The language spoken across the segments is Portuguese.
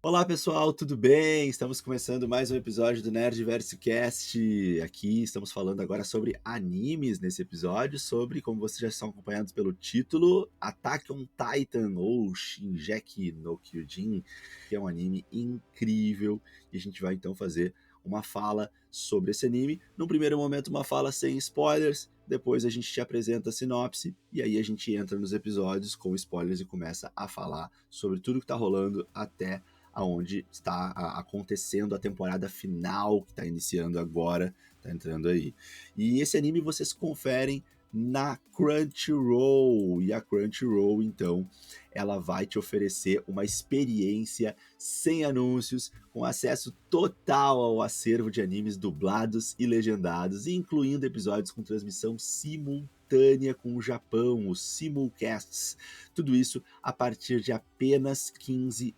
Olá pessoal, tudo bem? Estamos começando mais um episódio do Nerdverso Cast. Aqui estamos falando agora sobre animes nesse episódio, sobre, como vocês já estão acompanhados pelo título, Attack on Titan ou Shingeki no Kyojin, que é um anime incrível e a gente vai então fazer uma fala sobre esse anime. No primeiro momento uma fala sem spoilers, depois a gente te apresenta a sinopse e aí a gente entra nos episódios com spoilers e começa a falar sobre tudo que tá rolando até aonde está acontecendo a temporada final, que está iniciando agora, está entrando aí. E esse anime vocês conferem na Crunchyroll, e a Crunchyroll, então, ela vai te oferecer uma experiência sem anúncios, com acesso total ao acervo de animes dublados e legendados, incluindo episódios com transmissão simultânea com o Japão, os simulcasts. Tudo isso a partir de apenas R$ 15.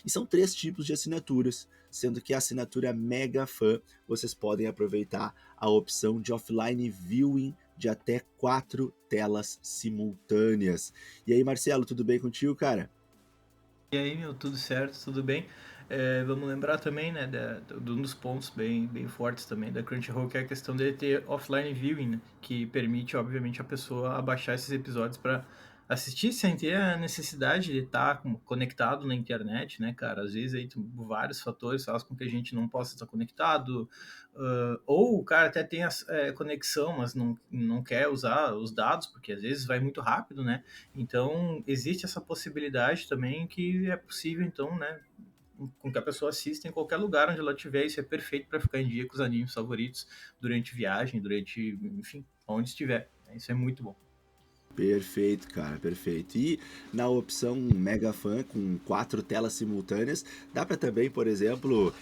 E são 3 tipos de assinaturas, sendo que a assinatura Mega Fan vocês podem aproveitar a opção de offline viewing de até 4 telas simultâneas. E aí, Marcelo, tudo bem contigo, cara? E aí, meu, tudo certo, tudo bem? Vamos lembrar também, né, de um dos pontos bem fortes também da Crunchyroll, que é a questão dele ter offline viewing, né, que permite, obviamente, a pessoa abaixar esses episódios para assistir sem ter a necessidade de estar conectado na internet, né, cara? Às vezes aí vários fatores fazem com que a gente não possa estar conectado, ou o cara até tem a conexão, mas não quer usar os dados, porque às vezes vai muito rápido, né? Então, existe essa possibilidade também que é possível, então, né, com que a pessoa assista em qualquer lugar onde ela estiver. Isso é perfeito para ficar em dia com os animes favoritos durante viagem, durante, enfim, onde estiver. Isso é muito bom. Perfeito, cara, perfeito. E na opção Mega Fan com 4 telas simultâneas, dá pra também, por exemplo,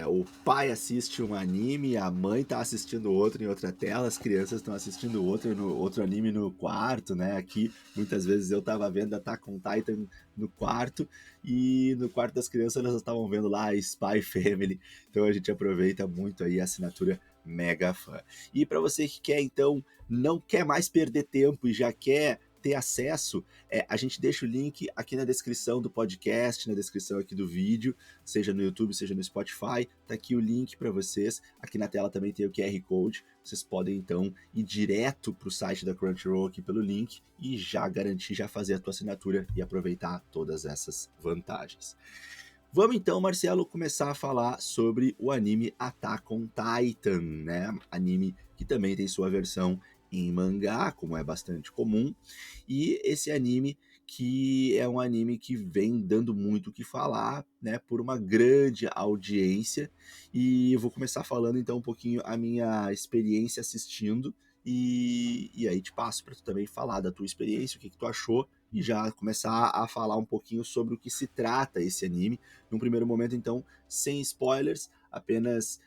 o pai assiste um anime, a mãe tá assistindo outro em outra tela, as crianças estão assistindo outro anime no quarto, né? Aqui, muitas vezes eu tava vendo Attack on Titan no quarto, e no quarto das crianças elas estavam vendo lá a Spy Family. Então a gente aproveita muito aí a assinatura Mega Fan. E para você que quer, então, não quer mais perder tempo e já quer ter acesso, a gente deixa o link aqui na descrição do podcast, na descrição aqui do vídeo, seja no YouTube, seja no Spotify, tá aqui o link para vocês. Aqui na tela também tem o QR Code, vocês podem então ir direto para o site da Crunchyroll aqui pelo link e já garantir, já fazer a tua assinatura e aproveitar todas essas vantagens. Vamos então, Marcelo, começar a falar sobre o anime Attack on Titan, né? Anime que também tem sua versão em mangá, como é bastante comum, e esse anime que é um anime que vem dando muito o que falar, né, por uma grande audiência, e eu vou começar falando então um pouquinho a minha experiência assistindo, e aí te passo para tu também falar da tua experiência, o que tu achou, e já começar a falar um pouquinho sobre o que se trata esse anime, num primeiro momento, então, sem spoilers, apenas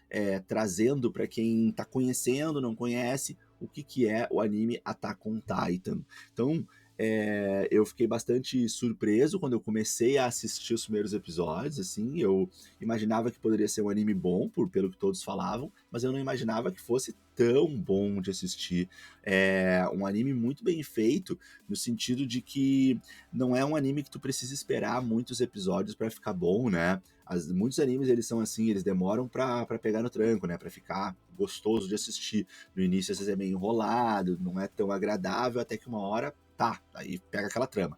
trazendo para quem está conhecendo, não conhece, o que é o anime Attack on Titan. Então, eu fiquei bastante surpreso quando eu comecei a assistir os primeiros episódios, assim, eu imaginava que poderia ser um anime bom, pelo que todos falavam, mas eu não imaginava que fosse tão bom de assistir. É um anime muito bem feito, no sentido de que não é um anime que tu precisa esperar muitos episódios para ficar bom, né? Muitos animes eles são assim, eles demoram para pegar no tranco, né? Para ficar gostoso de assistir. No início às vezes é meio enrolado, não é tão agradável, até que uma hora, tá, aí pega aquela trama.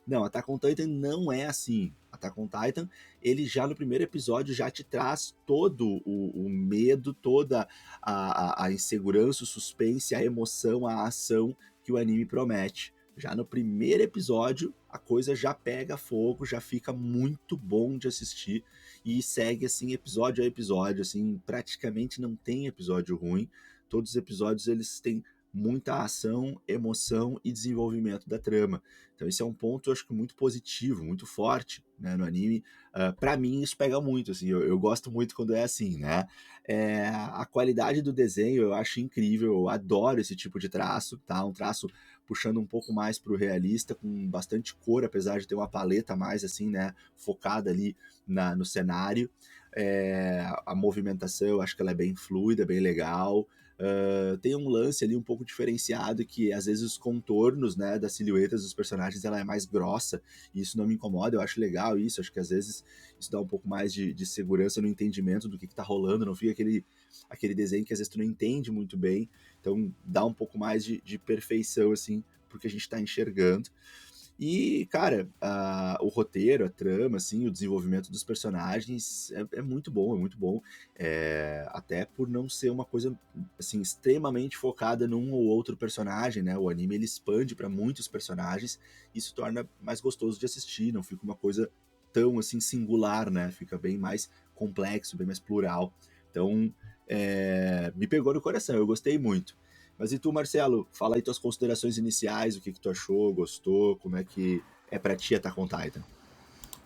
Não, Attack on Titan não é assim. Attack on Titan, ele já no primeiro episódio já te traz todo o medo, toda a insegurança, o suspense, a emoção, a ação que o anime promete. Já no primeiro episódio, a coisa já pega fogo, já fica muito bom de assistir e segue assim episódio a episódio, assim, praticamente não tem episódio ruim. Todos os episódios eles têm muita ação, emoção e desenvolvimento da trama. Então esse é um ponto, eu acho que muito positivo, muito forte, né, no anime. Para mim isso pega muito, assim, eu gosto muito quando é assim, né? A qualidade do desenho eu acho incrível, eu adoro esse tipo de traço, tá? Um traço puxando um pouco mais para o realista, com bastante cor, apesar de ter uma paleta mais assim, né, focada ali no cenário. A movimentação, eu acho que ela é bem fluida, bem legal. tem um lance ali um pouco diferenciado que às vezes os contornos, né, das silhuetas dos personagens ela é mais grossa, e isso não me incomoda, eu acho legal isso, acho que às vezes isso dá um pouco mais de segurança no entendimento do que tá rolando, não fica aquele desenho que às vezes tu não entende muito bem, então dá um pouco mais de perfeição, assim, porque a gente tá enxergando. E, cara, o roteiro, a trama, assim, o desenvolvimento dos personagens é muito bom, é muito bom. Até por não ser uma coisa, assim, extremamente focada num ou outro personagem, né? O anime, ele expande para muitos personagens, isso torna mais gostoso de assistir, não fica uma coisa tão, assim, singular, né? Fica bem mais complexo, bem mais plural. Então, me pegou no coração, eu gostei muito. Mas e tu, Marcelo? Fala aí tuas considerações iniciais, o que tu achou, gostou, como é que é pra ti Attack on Titan?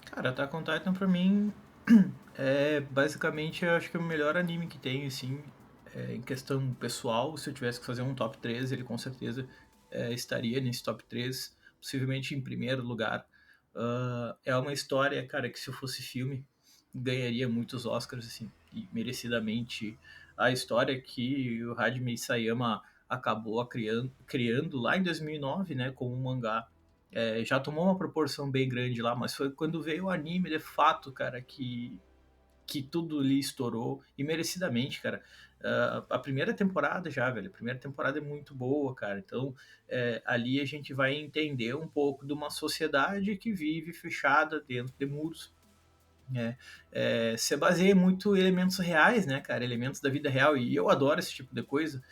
Cara, Attack on Titan pra mim é basicamente, eu acho que é o melhor anime que tem, assim, em questão pessoal. Se eu tivesse que fazer um top 3, ele com certeza estaria nesse top 3, possivelmente em primeiro lugar. É uma história, cara, que se eu fosse filme, ganharia muitos Oscars, assim, e merecidamente. A história que o Hajime Isayama acabou criando lá em 2009, né, com um mangá, já tomou uma proporção bem grande lá, mas foi quando veio o anime, de fato, cara, que tudo ali estourou, e merecidamente, cara. A primeira temporada já, velho, a primeira temporada é muito boa, cara, então ali a gente vai entender um pouco de uma sociedade que vive fechada dentro de muros. Se baseia muito em elementos reais, né, cara? Elementos da vida real. E eu adoro esse tipo de coisa,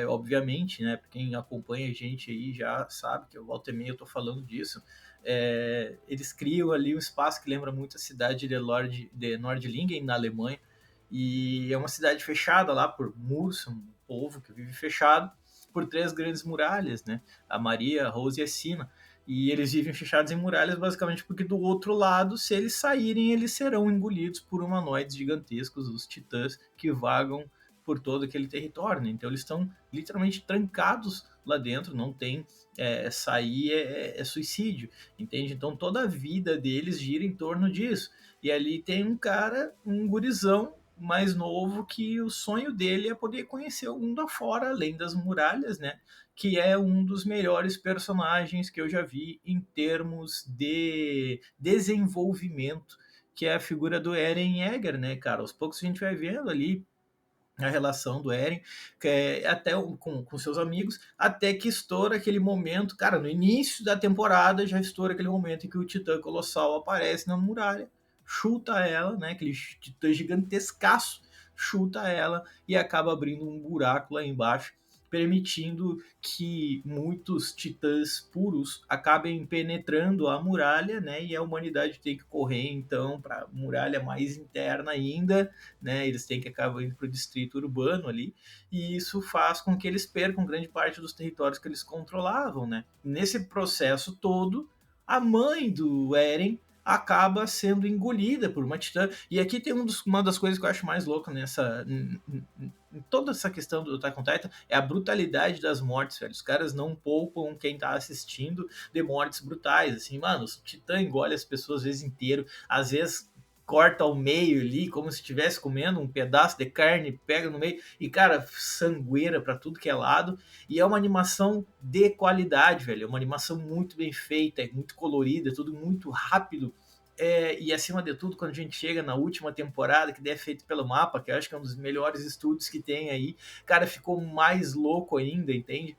obviamente, né? Quem acompanha a gente aí já sabe que eu volta e meia eu tô falando disso. Eles criam ali um espaço que lembra muito a cidade de Nordlingen, na Alemanha. E é uma cidade fechada lá por muros, um povo que vive fechado por três grandes muralhas, né? A Maria, a Rose e a Sina. E eles vivem fechados em muralhas basicamente porque do outro lado, se eles saírem, eles serão engolidos por humanoides gigantescos, os titãs, que vagam por todo aquele território. Né? Então eles estão literalmente trancados lá dentro, não tem sair é suicídio, entende? Então toda a vida deles gira em torno disso. E ali tem um cara, um gurizão mais novo, que o sonho dele é poder conhecer o mundo afora, além das muralhas, né? Que é um dos melhores personagens que eu já vi em termos de desenvolvimento, que é a figura do Eren Yeager, né, cara? Aos poucos a gente vai vendo ali a relação do Eren, até com seus amigos, até que estoura aquele momento, cara, no início da temporada já estoura aquele momento em que o Titã Colossal aparece na muralha, chuta ela, né, aquele Titã gigantescaço, chuta ela e acaba abrindo um buraco lá embaixo, permitindo que muitos titãs puros acabem penetrando a muralha, né, e a humanidade tem que correr então para a muralha mais interna ainda, né? Eles têm que acabar indo para o distrito urbano ali, e isso faz com que eles percam grande parte dos territórios que eles controlavam, né? Nesse processo todo, a mãe do Eren acaba sendo engolida por uma titã. E aqui tem uma das coisas que eu acho mais louca em toda essa questão do Attack on Titan, é a brutalidade das mortes, velho. Os caras não poupam quem tá assistindo de mortes brutais, assim, mano, o titã engole as pessoas às vezes inteiro, às vezes corta ao meio ali, como se estivesse comendo um pedaço de carne, pega no meio e, cara, sangueira para tudo que é lado. E é uma animação de qualidade, velho. É uma animação muito bem feita, é muito colorida, é tudo muito rápido. E acima de tudo, quando a gente chega na última temporada, que é feito pelo Mapa, que eu acho que é um dos melhores estúdios que tem aí, cara, ficou mais louco ainda, entende?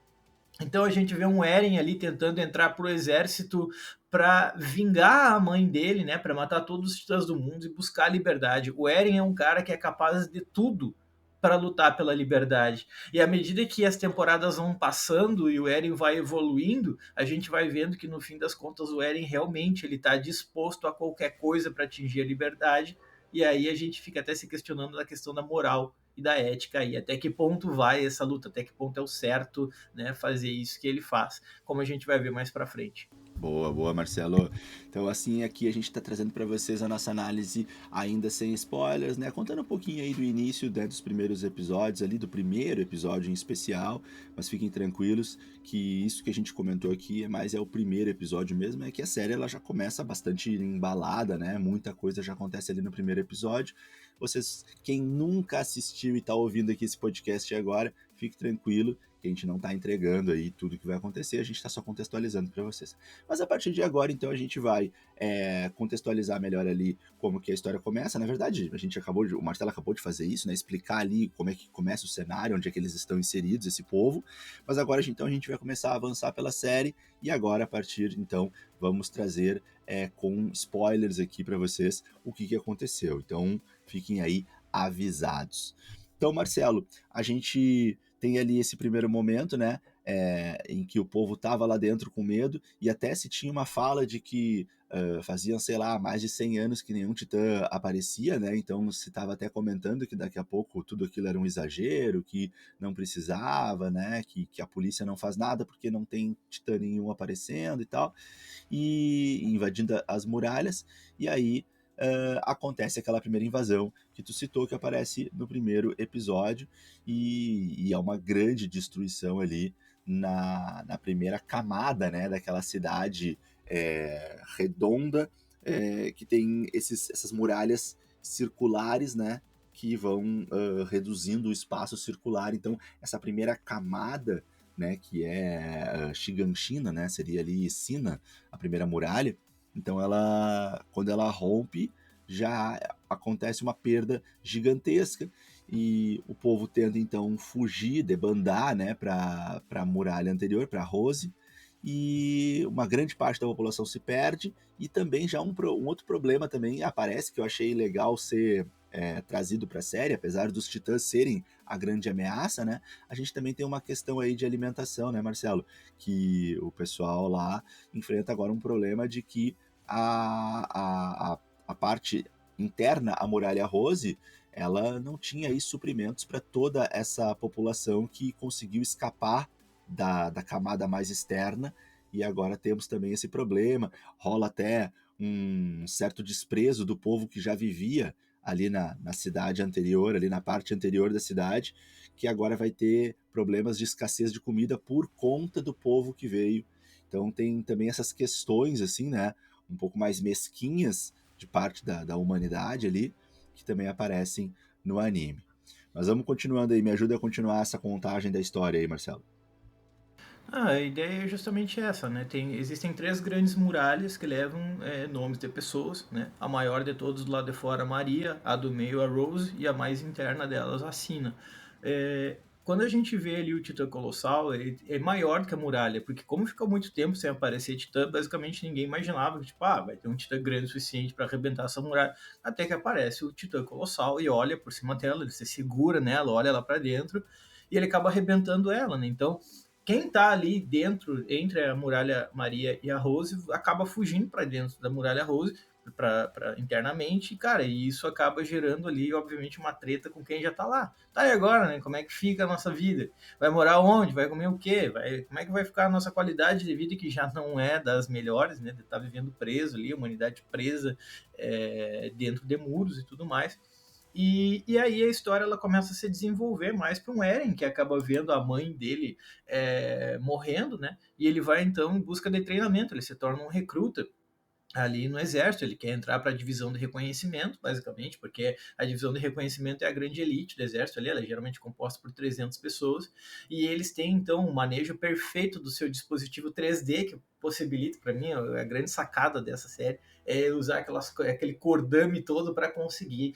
Então a gente vê um Eren ali tentando entrar pro exército para vingar a mãe dele, né, para matar todos os titãs do mundo e buscar a liberdade. O Eren é um cara que é capaz de tudo para lutar pela liberdade. E à medida que as temporadas vão passando e o Eren vai evoluindo, a gente vai vendo que no fim das contas o Eren realmente ele tá disposto a qualquer coisa para atingir a liberdade. E aí a gente fica até se questionando da questão da moral e da ética aí, até que ponto vai essa luta, até que ponto é o certo, né, fazer isso que ele faz, como a gente vai ver mais para frente. Boa, boa, Marcelo. Então, assim, aqui a gente está trazendo para vocês a nossa análise ainda sem spoilers, né? Contando um pouquinho aí do início, né, dos primeiros episódios, ali do primeiro episódio em especial, mas fiquem tranquilos que isso que a gente comentou aqui é o primeiro episódio mesmo, é que a série ela já começa bastante embalada, né? Muita coisa já acontece ali no primeiro episódio. Vocês, quem nunca assistiu e está ouvindo aqui esse podcast agora, fique tranquilo que a gente não está entregando aí tudo que vai acontecer, a gente está só contextualizando para vocês. Mas a partir de agora, então, a gente vai contextualizar melhor ali como que a história começa. Na verdade, o Marcelo acabou de fazer isso, né? Explicar ali como é que começa o cenário, onde é que eles estão inseridos, esse povo. Mas agora, então, a gente vai começar a avançar pela série e agora, a partir, então, vamos trazer com spoilers aqui para vocês o que aconteceu. Então, fiquem aí avisados. Então, Marcelo, a gente tem ali esse primeiro momento, né, em que o povo estava lá dentro com medo, e até se tinha uma fala de que faziam, sei lá, mais de 100 anos que nenhum titã aparecia, né, então se estava até comentando que daqui a pouco tudo aquilo era um exagero, que não precisava, né, que a polícia não faz nada porque não tem titã nenhum aparecendo e tal, e invadindo as muralhas, e aí acontece aquela primeira invasão que tu citou, que aparece no primeiro episódio, e é uma grande destruição ali na primeira camada, né, daquela cidade redonda, que tem essas muralhas circulares, né, que vão reduzindo o espaço circular. Então, essa primeira camada, né, que é Shiganshina, né, seria ali Sina, a primeira muralha. Então, quando ela rompe, já acontece uma perda gigantesca e o povo tenta então fugir, debandar, né, para a muralha anterior, para Rose, e uma grande parte da população se perde. E também já um outro problema também aparece, que eu achei legal ser trazido para a série, apesar dos titãs serem a grande ameaça, né? A gente também tem uma questão aí de alimentação, né, Marcelo? Que o pessoal lá enfrenta agora um problema de que a parte interna, a muralha Rose, ela não tinha aí suprimentos para toda essa população que conseguiu escapar da camada mais externa, e agora temos também esse problema. Rola até um certo desprezo do povo que já vivia ali na cidade anterior, ali na parte anterior da cidade, que agora vai ter problemas de escassez de comida por conta do povo que veio. Então tem também essas questões, assim, né, um pouco mais mesquinhas de parte da humanidade ali, que também aparecem no anime. Mas vamos continuando aí, me ajuda a continuar essa contagem da história aí, Marcelo. A ideia é justamente essa, né? Existem três grandes muralhas que levam nomes de pessoas, né? A maior de todos do lado de fora, Maria, a do meio, a Rose, e a mais interna delas, a Sina. Quando a gente vê ali o Titã Colossal, ele é maior do que a muralha, porque como ficou muito tempo sem aparecer Titã, basicamente ninguém imaginava que, tipo, vai ter um Titã grande o suficiente para arrebentar essa muralha, até que aparece o Titã Colossal e olha por cima dela, ele se segura nela, olha lá para dentro, e ele acaba arrebentando ela, né? Então, quem tá ali dentro, entre a Muralha Maria e a Rose, acaba fugindo para dentro da Muralha Rose, internamente, cara, e isso acaba gerando ali, obviamente, uma treta com quem já tá lá. Tá, e agora, né? Como é que fica a nossa vida? Vai morar onde? Vai comer o quê? Como é que vai ficar a nossa qualidade de vida, que já não é das melhores, né? De estar vivendo preso ali, a humanidade presa dentro de muros e tudo mais. E aí a história ela começa a se desenvolver mais para um Eren, que acaba vendo a mãe dele morrendo, né? E ele vai então em busca de treinamento, ele se torna um recruta ali no exército, ele quer entrar para a divisão de reconhecimento, basicamente, porque a divisão de reconhecimento é a grande elite do exército ali, ela é geralmente composta por 300 pessoas, e eles têm então um manejo perfeito do seu dispositivo 3D, que possibilita, para mim, a grande sacada dessa série, é usar aquele cordame todo para conseguir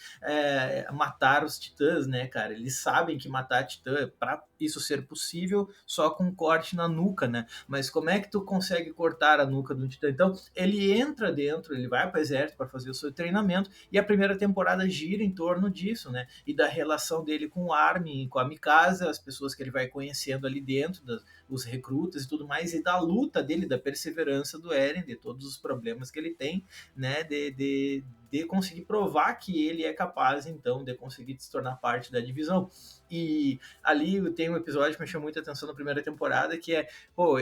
matar os titãs, né, cara? Eles sabem que matar titã, para isso ser possível, só com um corte na nuca, né? Mas como é que tu consegue cortar a nuca de um titã? Então, ele entra dentro, ele vai para o exército para fazer o seu treinamento, e a primeira temporada gira em torno disso, né? E da relação dele com o Armin, com a Mikasa, as pessoas que ele vai conhecendo ali dentro, os recrutas e tudo mais, e da luta dele, da perseverança do Eren, de todos os problemas que ele tem, né? De conseguir provar que ele é capaz, então, de conseguir se tornar parte da divisão. E ali tem um episódio que me chamou muita atenção na primeira temporada, que é,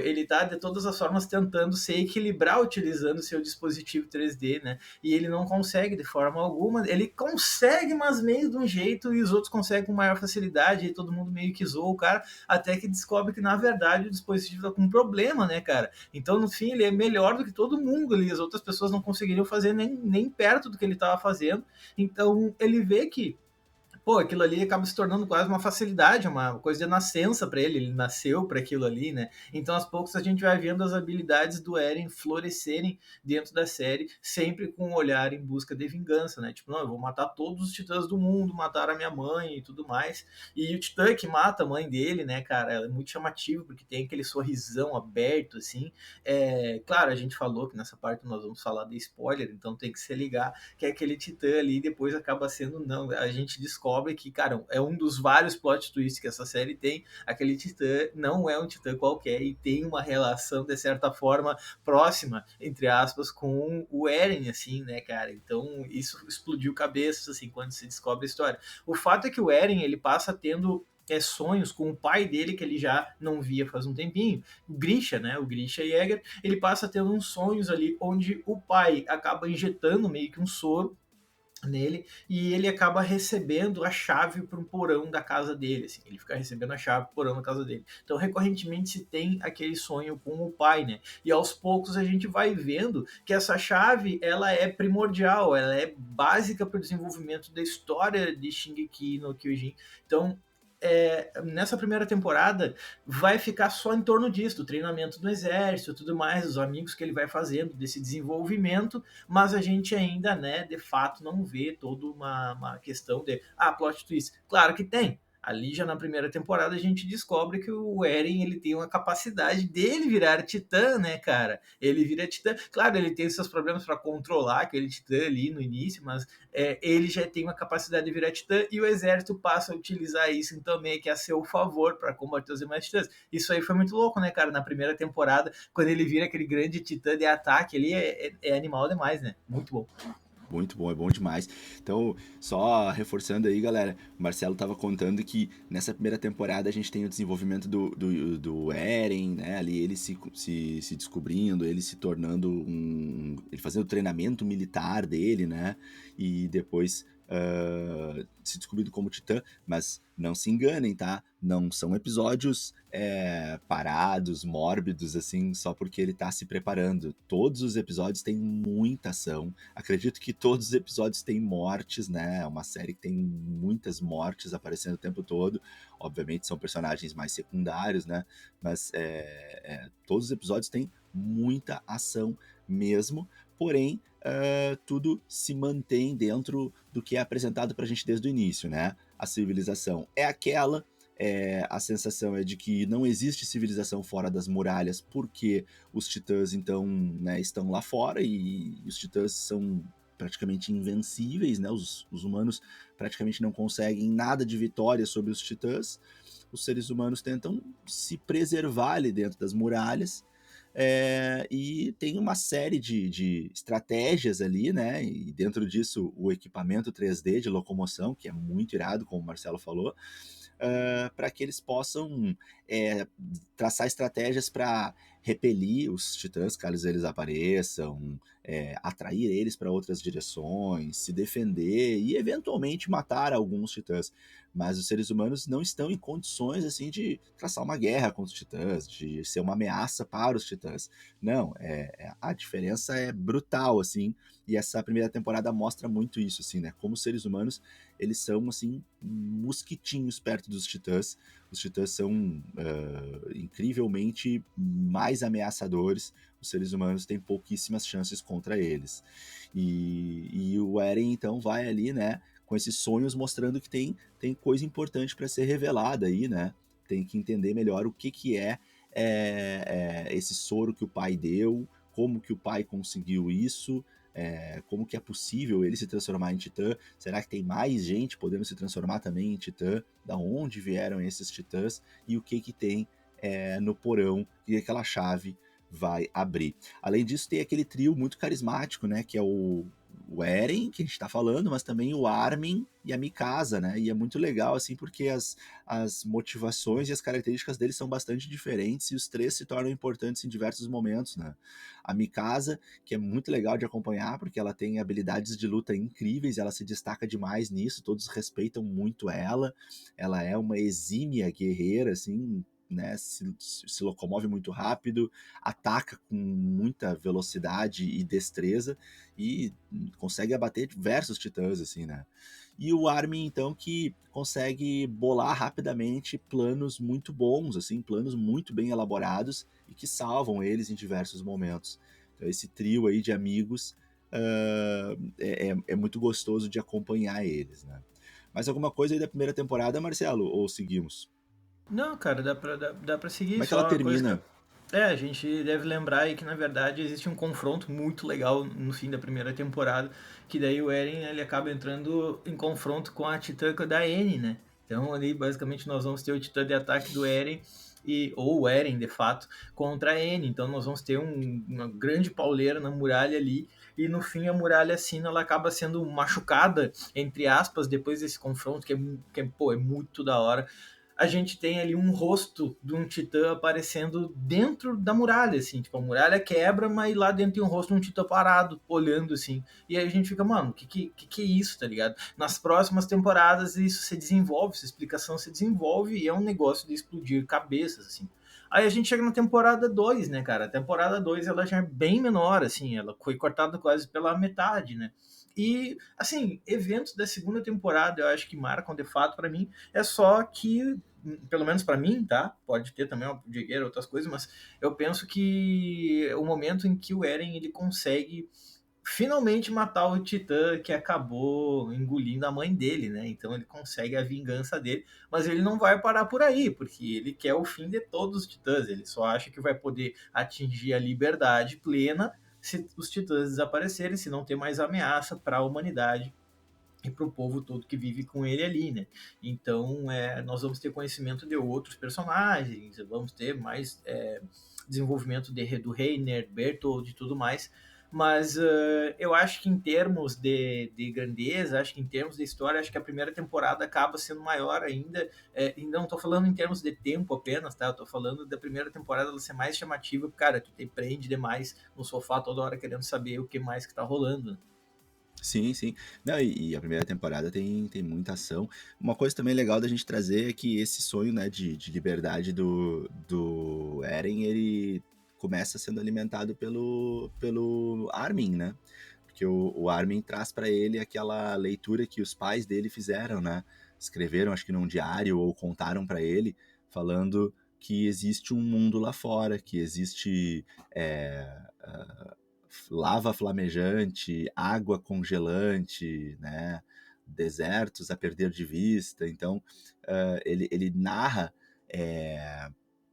ele tá de todas as formas tentando se equilibrar utilizando seu dispositivo 3D, né? E ele não consegue de forma alguma. Ele consegue, mas meio de um jeito, e os outros conseguem com maior facilidade, e todo mundo meio que zoa o cara, até que descobre que, na verdade, o dispositivo tá com um problema, né, cara? Então, no fim, ele é melhor do que todo mundo ali. As outras pessoas não conseguiriam fazer nem perto do que ele estava fazendo. Então, ele vê que pô, aquilo ali acaba se tornando quase uma facilidade, uma coisa de nascença para ele. Ele nasceu para aquilo ali, né? Então, aos poucos, a gente vai vendo as habilidades do Eren florescerem dentro da série, sempre com um olhar em busca de vingança, né? Tipo, não, eu vou matar todos os titãs do mundo, matar a minha mãe e tudo mais. E o titã que mata a mãe dele, né, cara, é muito chamativo, porque tem aquele sorrisão aberto, assim. Claro, a gente falou que nessa parte nós vamos falar de spoiler, então tem que se ligar que é aquele titã ali, e depois acaba sendo, não, a gente descobre que, cara, é um dos vários plot twists que essa série tem, aquele titã não é um titã qualquer e tem uma relação, de certa forma, próxima, entre aspas, com o Eren, assim, né, cara? Então, isso explodiu cabeças, assim, quando se descobre a história. O fato é que o Eren, ele passa tendo sonhos com o pai dele, que ele já não via faz um tempinho, o Grisha, né, o Grisha Jäger, ele passa tendo uns sonhos ali, onde o pai acaba injetando meio que um soro nele e ele acaba recebendo a chave para um porão da casa dele, assim, ele fica recebendo a chave para o porão da casa dele. Então, recorrentemente se tem aquele sonho com o pai, né? E aos poucos a gente vai vendo que essa chave, ela é primordial, ela é básica para o desenvolvimento da história de Shingeki no Kyojin. Então, nessa primeira temporada vai ficar só em torno disso, o treinamento do exército, tudo mais, os amigos que ele vai fazendo, desse desenvolvimento, mas a gente ainda, né, de fato, não vê toda uma questão de, plot twist. Claro que tem. Ali já na primeira temporada a gente descobre que o Eren, ele tem uma capacidade dele virar titã, né, cara? Ele vira titã. Claro, ele tem seus problemas para controlar aquele titã ali no início, mas ele já tem uma capacidade de virar titã e o exército passa a utilizar isso então meio que a seu favor para combater os demais titãs. Isso aí foi muito louco, né, cara? Na primeira temporada, quando ele vira aquele grande titã de ataque, ele é animal demais, né? Muito bom. Muito bom, é bom demais. Então, só reforçando aí, galera, o Marcelo tava contando que nessa primeira temporada a gente tem o desenvolvimento do Eren, né? Ali ele se descobrindo, ele se tornando ele fazendo o treinamento militar dele, né? E depois se descobrindo como Titã, mas não se enganem, tá? Não são episódios parados, mórbidos, assim, só porque ele tá se preparando. Todos os episódios têm muita ação. Acredito que todos os episódios têm mortes, né? É uma série que tem muitas mortes aparecendo o tempo todo. Obviamente são personagens mais secundários, né? Mas todos os episódios têm muita ação mesmo. Porém, tudo se mantém dentro do que é apresentado pra gente desde o início, né? A civilização é aquela, a sensação é de que não existe civilização fora das muralhas, porque os titãs, então, né, estão lá fora e os titãs são praticamente invencíveis, né? Os humanos praticamente não conseguem nada de vitória sobre os titãs. Os seres humanos tentam se preservar ali dentro das muralhas. E tem uma série de estratégias ali, né? E dentro disso, o equipamento 3D de locomoção, que é muito irado, como o Marcelo falou, para que eles possam traçar estratégias para repelir os titãs caso eles apareçam, atrair eles para outras direções, se defender e eventualmente matar alguns titãs. Mas os seres humanos não estão em condições assim de traçar uma guerra contra os titãs, de ser uma ameaça para os titãs. Não, a diferença é brutal, assim, e essa primeira temporada mostra muito isso, assim, né? Como os seres humanos, eles são, assim, mosquitinhos perto dos titãs. Os titãs são incrivelmente mais ameaçadores. Os seres humanos têm pouquíssimas chances contra eles. E o Eren, então, vai ali, né, com esses sonhos mostrando que tem coisa importante para ser revelada aí, né? Tem que entender melhor o que é esse soro que o pai deu, como que o pai conseguiu isso, como que é possível ele se transformar em titã, será que tem mais gente podendo se transformar também em titã, da onde vieram esses titãs e o que tem no porão que aquela chave vai abrir. Além disso, tem aquele trio muito carismático, né, que é o Eren, que a gente tá falando, mas também o Armin e a Mikasa, né? E é muito legal, assim, porque as motivações e as características deles são bastante diferentes e os três se tornam importantes em diversos momentos, né? A Mikasa, que é muito legal de acompanhar, porque ela tem habilidades de luta incríveis, ela se destaca demais nisso, todos respeitam muito ela é uma exímia guerreira, assim, né, se locomove muito rápido, ataca com muita velocidade e destreza e consegue abater diversos titãs, assim, né? E o Armin, então, que consegue bolar rapidamente planos muito bons, assim, planos muito bem elaborados e que salvam eles em diversos momentos. Então, esse trio aí de amigos é muito gostoso de acompanhar eles, né? Mais alguma coisa aí da primeira temporada, Marcelo? Ou seguimos? Não, cara, dá pra seguir, Como é que ela só uma coisa que... termina? A gente deve lembrar aí que, na verdade, existe um confronto muito legal no fim da primeira temporada, que daí o Eren, ele acaba entrando em confronto com a Titã da Anne, né? Então, ali, basicamente, nós vamos ter o Titã de ataque do Eren, ou o Eren, de fato, contra a Anne. Então, nós vamos ter uma grande pauleira na muralha ali, e no fim a muralha, assim, ela acaba sendo machucada, entre aspas, depois desse confronto, pô, é muito da hora. A gente tem ali um rosto de um titã aparecendo dentro da muralha, assim, tipo, a muralha quebra, mas lá dentro tem um rosto de um titã parado, olhando, assim, e aí a gente fica, mano, que é isso, tá ligado? Nas próximas temporadas isso se desenvolve, essa explicação se desenvolve e é um negócio de explodir cabeças, assim. Aí a gente chega na temporada 2, né, cara? A temporada 2 ela já é bem menor, assim, ela foi cortada quase pela metade, né? E, assim, eventos da segunda temporada eu acho que marcam de fato para mim, é só que pelo menos para mim, tá? Pode ter também uma digueira, outras coisas, mas eu penso que o momento em que o Eren ele consegue finalmente matar o Titã que acabou engolindo a mãe dele, né? Então ele consegue a vingança dele, mas ele não vai parar por aí, porque ele quer o fim de todos os Titãs. Ele só acha que vai poder atingir a liberdade plena se os Titãs desaparecerem, se não ter mais ameaça para a humanidade e para o povo todo que vive com ele ali, né? Então, nós vamos ter conhecimento de outros personagens, vamos ter mais desenvolvimento do Reiner, Bertold e tudo mais, mas eu acho que em termos de grandeza, acho que em termos de história, acho que a primeira temporada acaba sendo maior ainda, e não estou falando em termos de tempo apenas, tá? Eu tô falando da primeira temporada ela ser mais chamativa, cara, tu te prende demais no sofá toda hora querendo saber o que mais que tá rolando. Sim, sim. Não, e a primeira temporada tem muita ação. Uma coisa também legal da gente trazer é que esse sonho, né, de liberdade do Eren, ele começa sendo alimentado pelo Armin, né? Porque o Armin traz para ele aquela leitura que os pais dele fizeram, né? Escreveram, acho que num diário, ou contaram para ele, falando que existe um mundo lá fora, que existe é, lava flamejante, água congelante, né? Desertos a perder de vista. Então, ele narra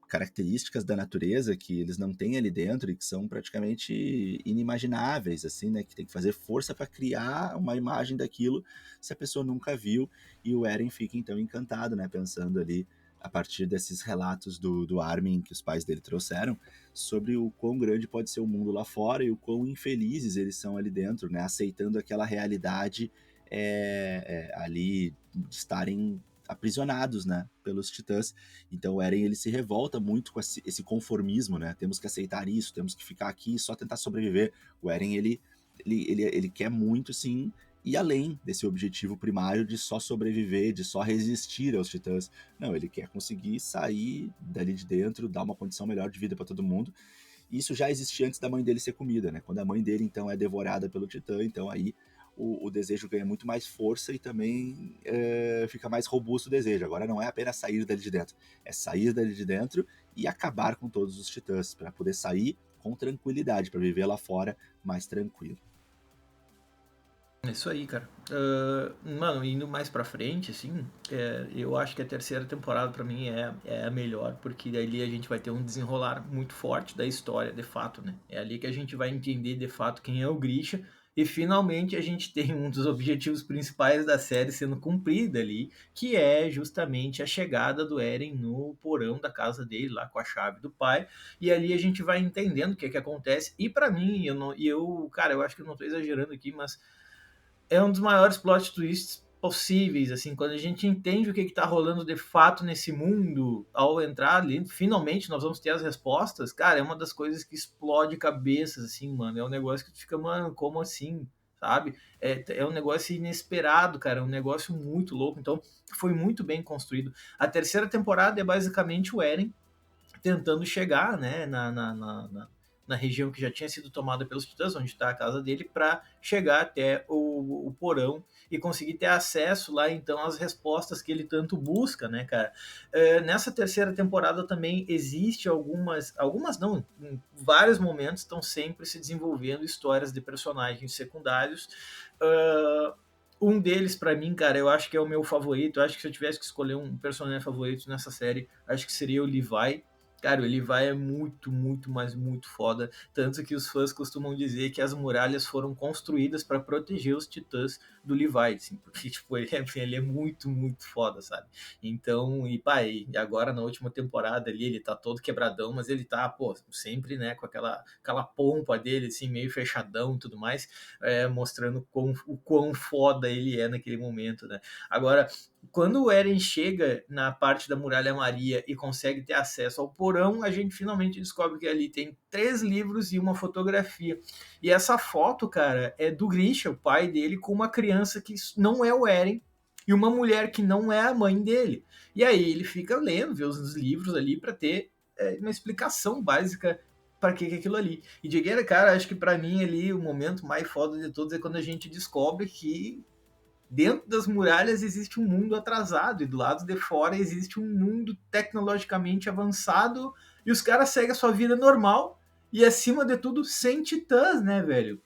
características da natureza que eles não têm ali dentro e que são praticamente inimagináveis, assim, né? Que tem que fazer força para criar uma imagem daquilo se a pessoa nunca viu. E o Eren fica então encantado, né? Pensando ali a partir desses relatos do Armin que os pais dele trouxeram sobre o quão grande pode ser o mundo lá fora e o quão infelizes eles são ali dentro, né? Aceitando aquela realidade ali de estarem aprisionados, né, pelos titãs. Então o Eren ele se revolta muito com esse conformismo, né? Temos que aceitar isso, temos que ficar aqui e só tentar sobreviver. O Eren ele quer muito sim ir além desse objetivo primário de só sobreviver, de só resistir aos titãs. Não, ele quer conseguir sair dali de dentro, dar uma condição melhor de vida para todo mundo. Isso já existia antes da mãe dele ser comida, né? Quando a mãe dele então é devorada pelo titã, então aí o desejo ganha muito mais força e também fica mais robusto o desejo. Agora não é apenas sair dali de dentro, é sair dali de dentro e acabar com todos os titãs, para poder sair com tranquilidade, para viver lá fora mais tranquilo. É isso aí, cara. Mano, indo mais pra frente, assim, eu acho que a terceira temporada pra mim é a melhor, porque ali a gente vai ter um desenrolar muito forte da história, de fato, né? É ali que a gente vai entender de fato quem é o Grisha, e finalmente a gente tem um dos objetivos principais da série sendo cumprido ali, que é justamente a chegada do Eren no porão da casa dele, lá com a chave do pai, e ali a gente vai entendendo o que é que acontece, e pra mim, cara, eu acho que eu não tô exagerando aqui, mas é um dos maiores plot twists possíveis, assim, quando a gente entende o que está rolando de fato nesse mundo, ao entrar ali, finalmente nós vamos ter as respostas, cara, é uma das coisas que explode cabeças, assim, mano, é um negócio que tu fica, mano, como assim, sabe? É um negócio inesperado, cara, é um negócio muito louco, então foi muito bem construído. A terceira temporada é basicamente o Eren tentando chegar, né, na região que já tinha sido tomada pelos titãs, onde está a casa dele, para chegar até o porão e conseguir ter acesso lá, então, às respostas que ele tanto busca, né, cara? Nessa terceira temporada também existe algumas não, em vários momentos estão sempre se desenvolvendo histórias de personagens secundários. Um deles, para mim, cara, eu acho que é o meu favorito. Eu acho que se eu tivesse que escolher um personagem favorito nessa série, acho que seria o Levi. Cara, o Levi é muito, muito, mas muito foda. Tanto que os fãs costumam dizer que as muralhas foram construídas para proteger os titãs do Levi, assim, porque, tipo, ele é muito, muito foda, sabe? Então, e pá, e agora na última temporada ali, ele tá todo quebradão, mas ele tá, pô, sempre, né, com aquela pompa dele, assim, meio fechadão e tudo mais, mostrando o quão foda ele é naquele momento, né? Agora, quando o Eren chega na parte da Muralha Maria e consegue ter acesso ao porão, a gente finalmente descobre que ali tem 3 livros e uma fotografia. E essa foto, cara, é do Grisha, o pai dele, com uma criança que não é o Eren e uma mulher que não é a mãe dele. E aí ele fica lendo, vê os livros ali para ter uma explicação básica para que é aquilo ali. E de cara, acho que para mim ali o momento mais foda de todos é quando a gente descobre que dentro das muralhas existe um mundo atrasado e do lado de fora existe um mundo tecnologicamente avançado e os caras seguem a sua vida normal e acima de tudo sem titãs, né, velho?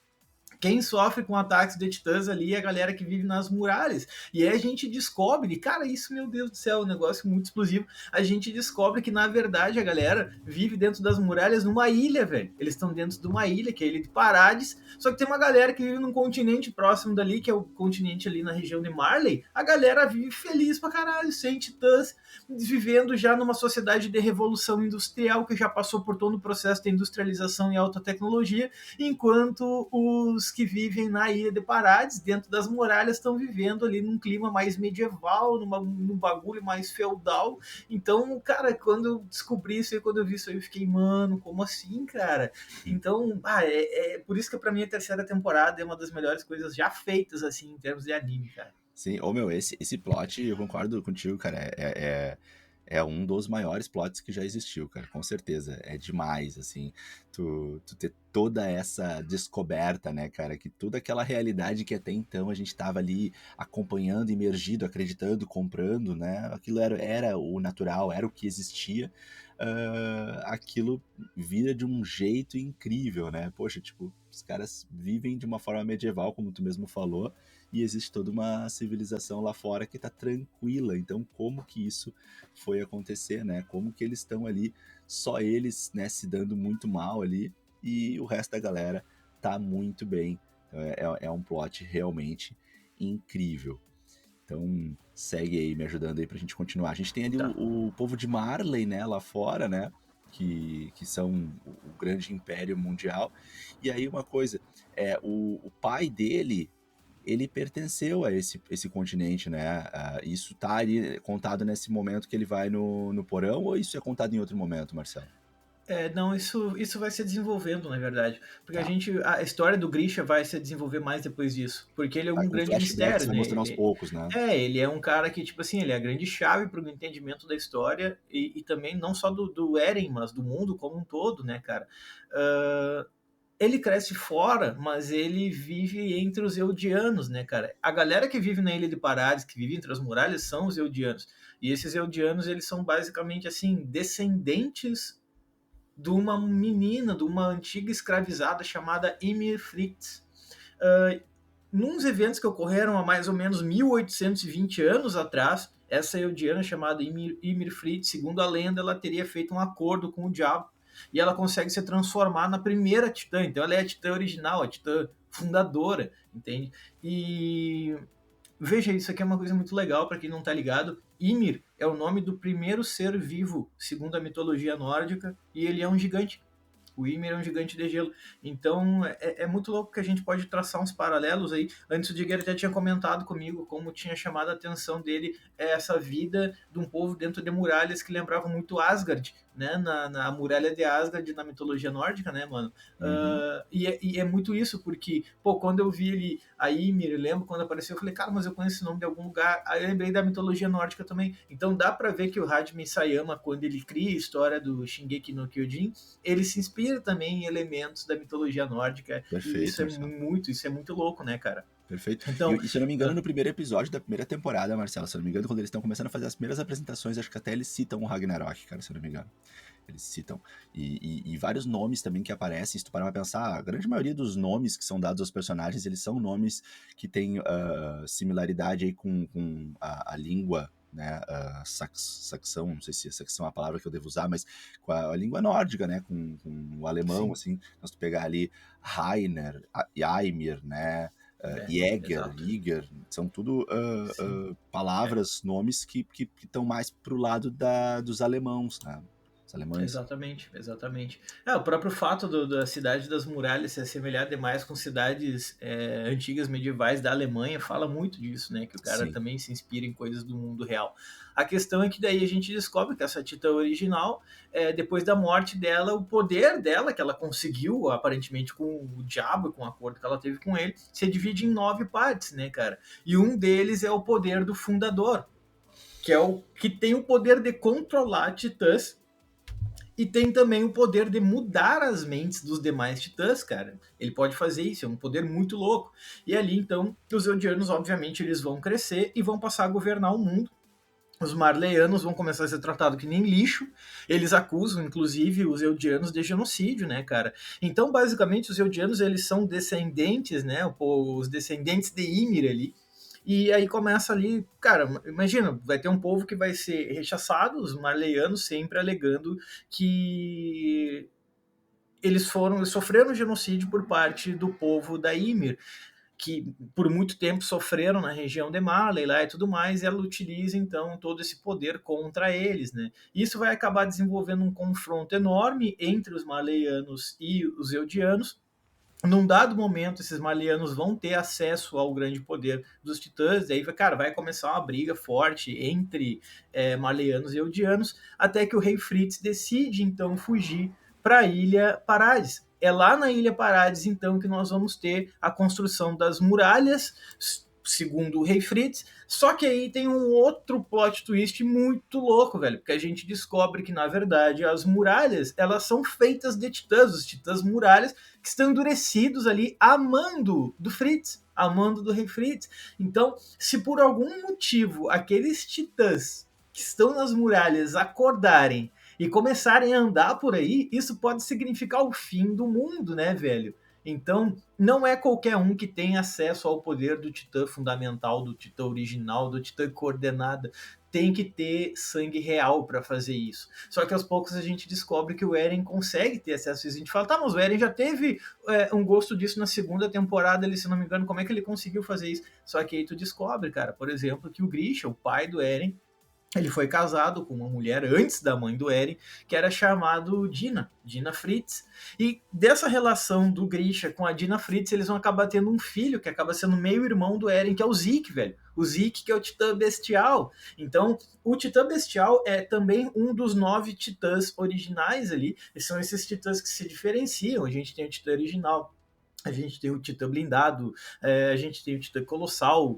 Quem sofre com ataques de titãs ali é a galera que vive nas muralhas. E aí a gente descobre, cara, isso, meu Deus do céu, é um negócio muito explosivo. A gente descobre que, na verdade, a galera vive dentro das muralhas numa ilha, velho. Eles estão dentro de uma ilha, que é a Ilha de Parades. Só que tem uma galera que vive num continente próximo dali, que é o continente ali na região de Marley. A galera vive feliz pra caralho, sem titãs, vivendo já numa sociedade de revolução industrial que já passou por todo o processo de industrialização e alta tecnologia, enquanto os que vivem na Ilha de Parades, dentro das muralhas, estão vivendo ali num clima mais medieval, num bagulho mais feudal. Então, cara, quando eu descobri isso e quando eu vi isso aí, eu fiquei, mano, como assim, cara? Então, é por isso que pra mim a terceira temporada é uma das melhores coisas já feitas, assim, em termos de anime, cara. Sim, ô meu, esse plot, eu concordo contigo, cara, é um dos maiores plots que já existiu, cara, com certeza. É demais, assim, tu ter toda essa descoberta, né, cara, que toda aquela realidade que até então a gente tava ali acompanhando, imergido, acreditando, comprando, né, aquilo era o natural, era o que existia, aquilo vira de um jeito incrível, né, poxa, tipo, os caras vivem de uma forma medieval, como tu mesmo falou, e existe toda uma civilização lá fora que tá tranquila, então como que isso foi acontecer, né? Como que eles estão ali, só eles, né, se dando muito mal ali, e o resto da galera tá muito bem. Então é um plot realmente incrível. Então segue aí me ajudando aí pra gente continuar. A gente tem ali Tá. o povo de Marley, né, lá fora, né? Que são o grande império mundial. E aí uma coisa, o pai dele, ele pertenceu a esse continente, né? Isso tá ali contado nesse momento que ele vai no porão, ou isso é contado em outro momento, Marcelo? Não, isso vai se desenvolvendo, na verdade. Porque Tá. a história do Grisha vai se desenvolver mais depois disso. Porque ele é Vai um com grande flashbacks, mistério, vai né? mostrando aos poucos, né? Ele é um cara que, tipo assim, ele é a grande chave para o entendimento da história e também não só do Eren, mas do mundo como um todo, né, cara? Ah, ele cresce fora, mas ele vive entre os Eldianos, né, cara? A galera que vive na Ilha de Parades, que vive entre as muralhas, são os Eldianos. E esses Eldianos, eles são basicamente, assim, descendentes de uma menina, de uma antiga escravizada chamada Ymir Fritz. Nos eventos que ocorreram há mais ou menos 1820 anos atrás, essa Eldiana chamada Ymir Fritz, segundo a lenda, ela teria feito um acordo com o diabo e ela consegue se transformar na primeira titã. Então ela é a titã original, a titã fundadora, entende? E veja, isso aqui é uma coisa muito legal para quem não está ligado. Ymir é o nome do primeiro ser vivo, segundo a mitologia nórdica, e ele é um gigante. O Ymir é um gigante de gelo. Então é muito louco que a gente pode traçar uns paralelos aí. Antes o Digger até tinha comentado comigo como tinha chamado a atenção dele essa vida de um povo dentro de muralhas que lembravam muito Asgard, né? Na muralha de Asgard na mitologia nórdica, né, mano? Uhum. E é muito isso, porque, pô, quando eu vi ele, a Ymir, eu lembro quando apareceu, eu falei, cara, mas eu conheço esse nome de algum lugar. Aí eu lembrei da mitologia nórdica também. Então dá pra ver que o Hajime Isayama, quando ele cria a história do Shingeki no Kyojin, ele se inspira também em elementos da mitologia nórdica. E Perfeito, Marcelo. isso é muito louco, né, cara? Perfeito. Então, E se eu não me engano, no primeiro episódio da primeira temporada, Marcelo, se eu não me engano, quando eles estão começando a fazer as primeiras apresentações, acho que até eles citam o Ragnarok, cara, se eu não me engano. Eles citam. E vários nomes também que aparecem, se tu parar pra pensar, a grande maioria dos nomes que são dados aos personagens, eles são nomes que têm similaridade aí com a língua, né, saxão, não sei se saxão é a palavra que eu devo usar, mas com a língua nórdica, né, com o alemão, sim, assim, então, se tu pegar ali Rainer, Ymir, né, Jäger, exato. Iger, são tudo Sim. palavras, nomes que estão mais pro lado dos alemãos, né? Os alemães. Exatamente, exatamente. O próprio fato da cidade das muralhas se assemelhar demais com cidades antigas medievais da Alemanha fala muito disso, né? Que o cara Sim. também se inspira em coisas do mundo real. A questão é que daí a gente descobre que essa Titã original, depois da morte dela, o poder dela, que ela conseguiu, aparentemente com o diabo, com o acordo que ela teve com ele, se divide em 9 partes, né, cara? E um deles é o poder do fundador, que é o que tem o poder de controlar titãs e tem também o poder de mudar as mentes dos demais titãs, cara. Ele pode fazer isso, é um poder muito louco. E ali, então, os Eldianos, obviamente, eles vão crescer e vão passar a governar o mundo. Os Marleyanos vão começar a ser tratados que nem lixo. Eles acusam, inclusive, os Eldianos de genocídio, né, cara? Então, basicamente, os Eldianos, eles são descendentes, né? Os descendentes de Ymir ali. E aí começa ali, cara, imagina, vai ter um povo que vai ser rechaçado, os Marleyanos sempre alegando que eles sofreram genocídio por parte do povo da Ymir, que por muito tempo sofreram na região de Marley lá e tudo mais, e ela utiliza então todo esse poder contra eles, né? Isso vai acabar desenvolvendo um confronto enorme entre os Marleyanos e os Eldianos. Num dado momento, esses Marleyanos vão ter acesso ao grande poder dos Titãs, e aí, cara, vai começar uma briga forte entre Marleyanos e Eldianos, até que o rei Fritz decide, então, fugir para a Ilha Parades. É lá na Ilha Parades, então, que nós vamos ter a construção das muralhas, segundo o rei Fritz, só que aí tem um outro plot twist muito louco, velho, porque a gente descobre que, na verdade, as muralhas, elas são feitas de titãs, os titãs muralhas, que estão endurecidos ali a mando do Fritz, a mando do rei Fritz. Então, se por algum motivo aqueles titãs que estão nas muralhas acordarem e começarem a andar por aí, isso pode significar o fim do mundo, né, velho? Então, não é qualquer um que tem acesso ao poder do Titã fundamental, do Titã original, do Titã coordenada. Tem que ter sangue real para fazer isso. Só que aos poucos a gente descobre que o Eren consegue ter acesso a isso. A gente fala, tá, mas o Eren já teve um gosto disso na segunda temporada, ele, se não me engano, como é que ele conseguiu fazer isso? Só que aí tu descobre, cara, por exemplo, que o Grisha, o pai do Eren, ele foi casado com uma mulher antes da mãe do Eren, que era chamado Dina Fritz. E dessa relação do Grisha com a Dina Fritz, eles vão acabar tendo um filho, que acaba sendo meio-irmão do Eren, que é o Zeke, velho. O Zeke, que é o Titã Bestial. Então, o Titã Bestial é também um dos 9 titãs originais ali. E são esses titãs que se diferenciam. A gente tem o Titã original, a gente tem o Titã blindado, a gente tem o Titã colossal,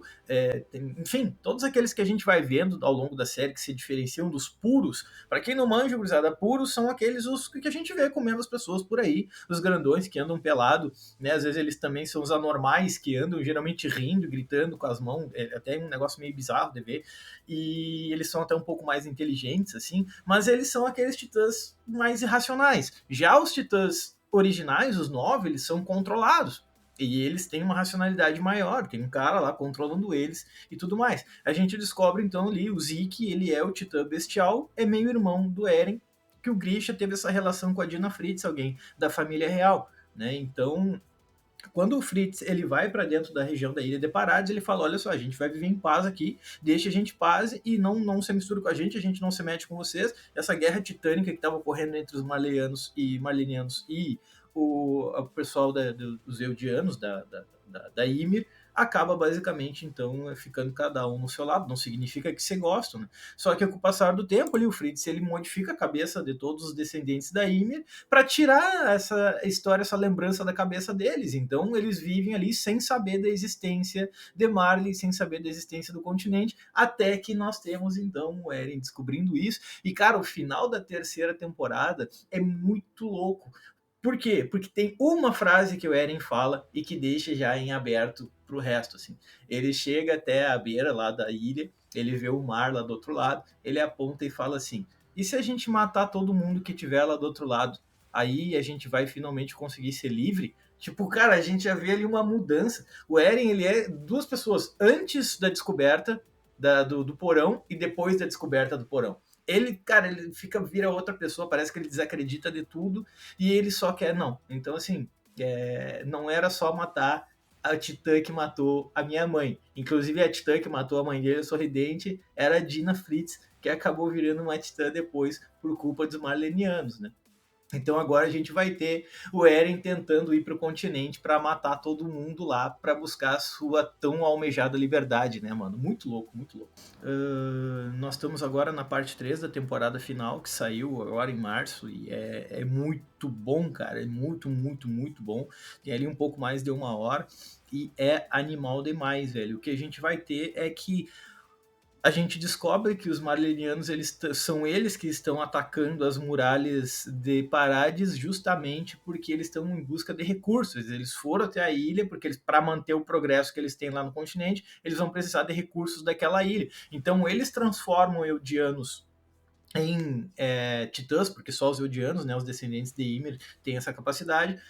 enfim, todos aqueles que a gente vai vendo ao longo da série que se diferenciam dos puros. Para quem não manja, gurizada, puros são aqueles os que a gente vê comendo as pessoas por aí, os grandões que andam pelado, né? Às vezes eles também são os anormais que andam geralmente rindo, gritando com as mãos, até um negócio meio bizarro de ver, e eles são até um pouco mais inteligentes, assim, mas eles são aqueles titãs mais irracionais. Já os titãs originais, os 9, eles são controlados. E eles têm uma racionalidade maior, tem um cara lá controlando eles e tudo mais. A gente descobre então ali, o Zeke, ele é o Titã Bestial, é meio irmão do Eren, que o Grisha teve essa relação com a Dina Fritz, alguém da família real, né? Então, Quando o Fritz ele vai para dentro da região da Ilha de Parades, ele fala: olha só, a gente vai viver em paz aqui, deixa a gente paz e não se mistura com a gente não se mete com vocês. Essa guerra titânica que estava ocorrendo entre os Marlenianos e o pessoal dos Eldianos, da Ymir, acaba basicamente então ficando cada um no seu lado. Não significa que se gostam, né? Só que com o passar do tempo ali, o Fritz ele modifica a cabeça de todos os descendentes da Ymir para tirar essa história, essa lembrança da cabeça deles. Então eles vivem ali sem saber da existência de Marley, sem saber da existência do continente, até que nós temos então o Eren descobrindo isso. E cara, o final da terceira temporada é muito louco. Por quê? Porque tem uma frase que o Eren fala e que deixa já em aberto pro resto, assim. Ele chega até a beira lá da ilha, ele vê o mar lá do outro lado, ele aponta e fala assim: e se a gente matar todo mundo que tiver lá do outro lado? Aí a gente vai finalmente conseguir ser livre? Tipo, cara, a gente já vê ali uma mudança. O Eren, ele é duas pessoas antes da descoberta do porão e depois da descoberta do porão. Ele, cara, ele vira outra pessoa, parece que ele desacredita de tudo e ele só quer, não. Então, assim, não era só matar a Titã que matou a minha mãe. Inclusive, a Titã que matou a mãe dele, sorridente, era a Dina Fritz, que acabou virando uma Titã depois por culpa dos Marlenianos, né? Então agora a gente vai ter o Eren tentando ir para o continente para matar todo mundo lá para buscar a sua tão almejada liberdade, né, mano? Muito louco, muito louco. Nós estamos agora na parte 3 da temporada final, que saiu agora em março, e é muito bom, cara. É muito, muito, muito bom. Tem ali um pouco mais de 1 hora e é animal demais, velho. O que a gente vai ter é que a gente descobre que os Marlenianos são eles que estão atacando as muralhas de Parades justamente porque eles estão em busca de recursos. Eles foram até a ilha porque para manter o progresso que eles têm lá no continente, eles vão precisar de recursos daquela ilha. Então eles transformam Eldianos em titãs, porque só os Eldianos, né, os descendentes de Ymir, têm essa capacidade,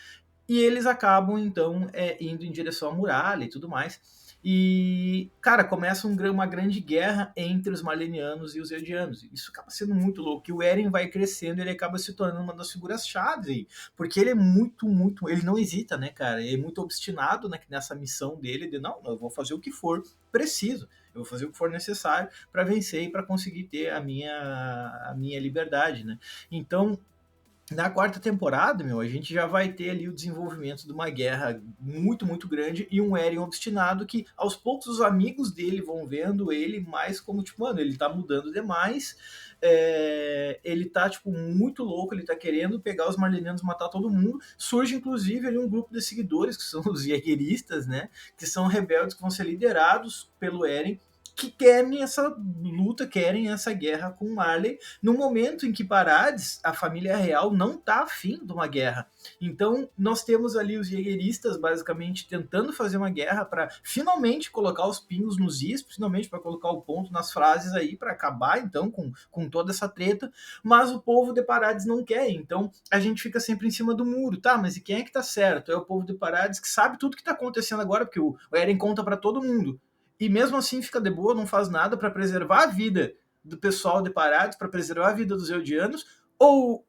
e eles acabam, então, indo em direção à muralha e tudo mais. E, cara, começa uma grande guerra entre os Marlenianos e os Eldianos. Isso acaba sendo muito louco. E o Eren vai crescendo, ele acaba se tornando uma das figuras-chave aí. Porque ele é muito, muito. Ele não hesita, né, cara? Ele é muito obstinado nessa missão dele de não, eu vou fazer o que for preciso. Eu vou fazer o que for necessário para vencer e para conseguir ter a minha liberdade, né? Então, na quarta temporada, a gente já vai ter ali o desenvolvimento de uma guerra muito, muito grande e um Eren obstinado que, aos poucos, os amigos dele vão vendo ele mais como, tipo, mano, ele tá mudando demais, ele tá, tipo, muito louco, ele tá querendo pegar os Marlenianos, matar todo mundo. Surge, inclusive, ali um grupo de seguidores, que são os Jägeristas, né, que são rebeldes que vão ser liderados pelo Eren, que querem essa luta, querem essa guerra com Marley, no momento em que Parades, a família real, não está afim de uma guerra. Então, nós temos ali os jägeristas, basicamente, tentando fazer uma guerra para finalmente colocar os pingos nos is, finalmente para colocar o ponto nas frases aí, para acabar, então, com toda essa treta, mas o povo de Parades não quer, então a gente fica sempre em cima do muro, tá, mas e quem é que tá certo? É o povo de Parades que sabe tudo que tá acontecendo agora, porque o Eren conta para todo mundo, e mesmo assim fica de boa, não faz nada para preservar a vida do pessoal de Parades, para preservar a vida dos Eldianos, ou